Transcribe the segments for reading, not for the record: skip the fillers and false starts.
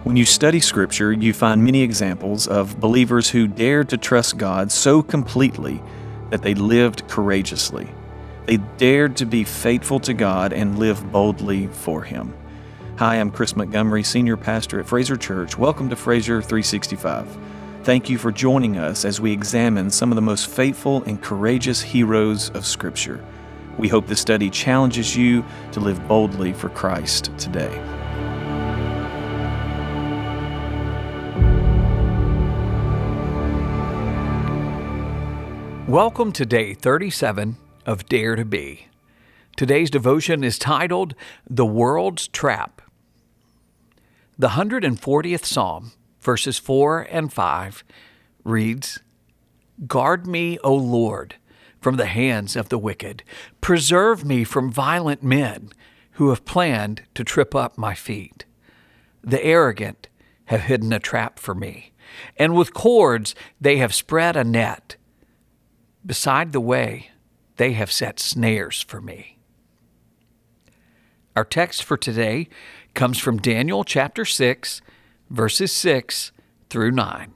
When you study Scripture, you find many examples of believers who dared to trust God so completely that they lived courageously. They dared to be faithful to God and live boldly for Him. Hi, I'm Chris Montgomery, Senior Pastor at Fraser Church. Welcome to Fraser 365. Thank you for joining us as we examine some of the most faithful and courageous heroes of Scripture. We hope this study challenges you to live boldly for Christ today. Welcome to day 37 of Dare to Be. Today's devotion is titled, The World's Trap. The 140th Psalm, verses 4 and 5, reads, Guard me, O Lord, from the hands of the wicked. Preserve me from violent men who have planned to trip up my feet. The arrogant have hidden a trap for me, and with cords they have spread a net. Beside the way, they have set snares for me. Our text for today comes from Daniel chapter 6, verses 6 through 9.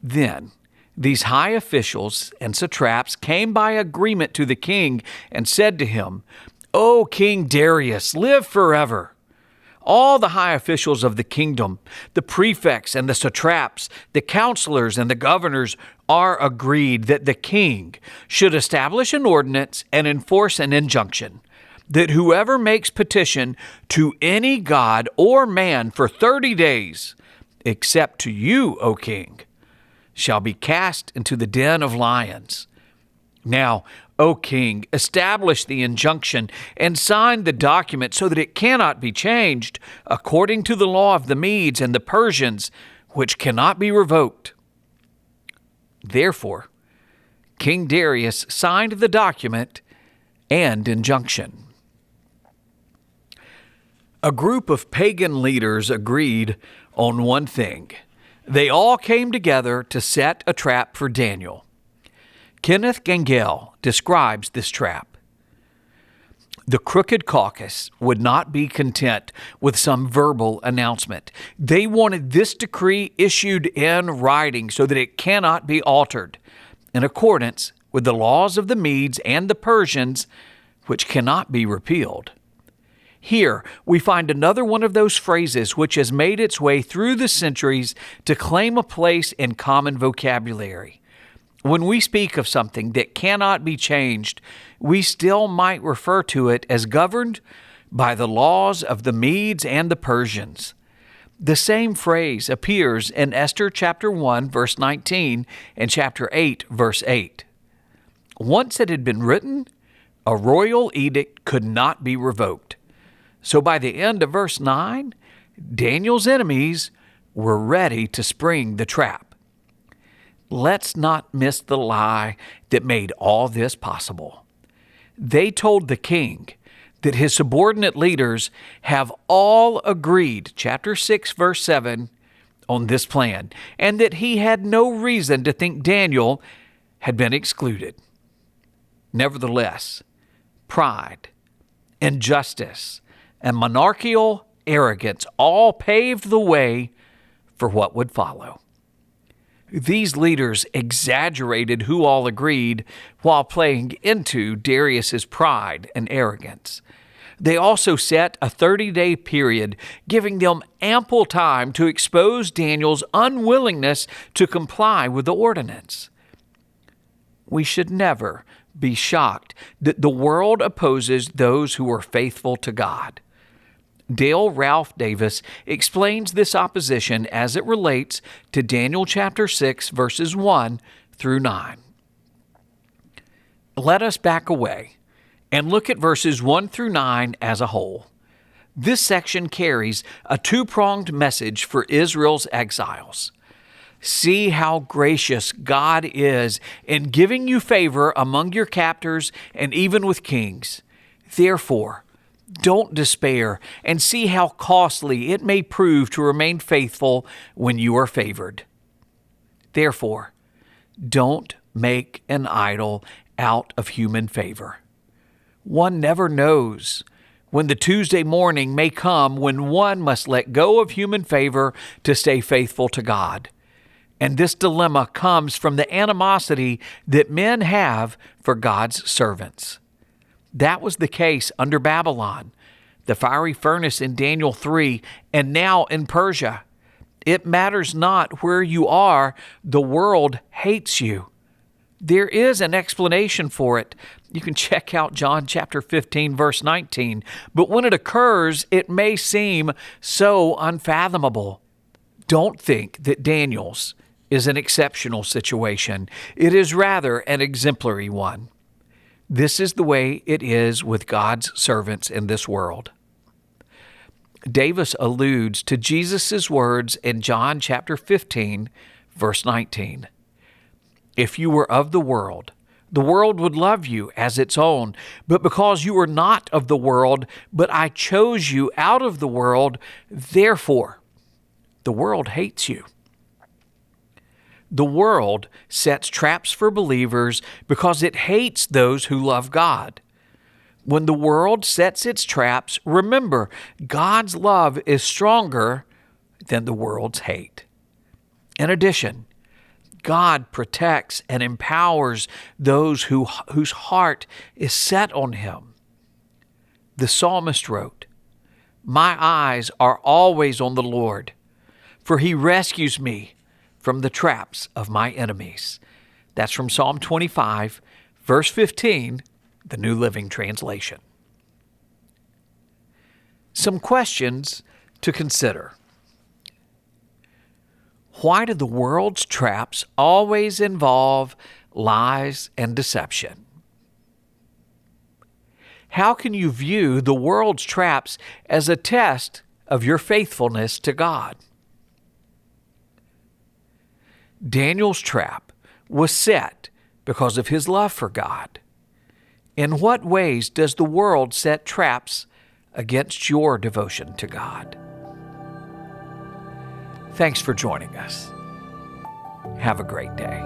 Then these high officials and satraps came by agreement to the king and said to him, O King Darius, live forever. All the high officials of the kingdom, the prefects and the satraps, the counselors and the governors are agreed that the king should establish an ordinance and enforce an injunction that whoever makes petition to any god or man for 30 days, except to you, O king, shall be cast into the den of lions. Now, O king, establish the injunction and sign the document so that it cannot be changed, according to the law of the Medes and the Persians, which cannot be revoked. Therefore, King Darius signed the document and injunction. A group of pagan leaders agreed on one thing. They all came together to set a trap for Daniel. Kenneth Gangel describes this trap. The Crooked Caucus would not be content with some verbal announcement. They wanted this decree issued in writing so that it cannot be altered, in accordance with the laws of the Medes and the Persians, which cannot be repealed. Here, we find another one of those phrases which has made its way through the centuries to claim a place in common vocabulary. When we speak of something that cannot be changed, we still might refer to it as governed by the laws of the Medes and the Persians. The same phrase appears in Esther chapter 1, verse 19, and chapter 8, verse 8. Once it had been written, a royal edict could not be revoked. So by the end of verse 9, Daniel's enemies were ready to spring the trap. Let's not miss the lie that made all this possible. They told the king that his subordinate leaders have all agreed, chapter 6, verse 7, on this plan, and that he had no reason to think Daniel had been excluded. Nevertheless, pride, injustice, and monarchical arrogance all paved the way for what would follow. These leaders exaggerated who all agreed while playing into Darius's pride and arrogance. They also set a 30-day period, giving them ample time to expose Daniel's unwillingness to comply with the ordinance. We should never be shocked that the world opposes those who are faithful to God. Dale Ralph Davis explains this opposition as it relates to Daniel chapter 6, verses 1 through 9. Let us back away and look at verses 1 through 9 as a whole. This section carries a two-pronged message for Israel's exiles. See how gracious God is in giving you favor among your captors and even with kings. Therefore, don't despair, and see how costly it may prove to remain faithful when you are favored. Therefore, don't make an idol out of human favor. One never knows when the Tuesday morning may come when one must let go of human favor to stay faithful to God. And this dilemma comes from the animosity that men have for God's servants. That was the case under Babylon, the fiery furnace in Daniel 3, and now in Persia. It matters not where you are, the world hates you. There is an explanation for it. You can check out John chapter 15, verse 19. But when it occurs, it may seem so unfathomable. Don't think that Daniel's is an exceptional situation. It is rather an exemplary one. This is the way it is with God's servants in this world. Davis alludes to Jesus' words in John chapter 15, verse 19. If you were of the world would love you as its own. But because you are not of the world, but I chose you out of the world, therefore the world hates you. The world sets traps for believers because it hates those who love God. When the world sets its traps, remember, God's love is stronger than the world's hate. In addition, God protects and empowers those whose heart is set on Him. The psalmist wrote, "My eyes are always on the Lord, for He rescues me from the traps of my enemies." That's from Psalm 25, verse 15, the New Living Translation. Some questions to consider. Why do the world's traps always involve lies and deception? How can you view the world's traps as a test of your faithfulness to God? Daniel's trap was set because of his love for God. In what ways does the world set traps against your devotion to God? Thanks for joining us. Have a great day.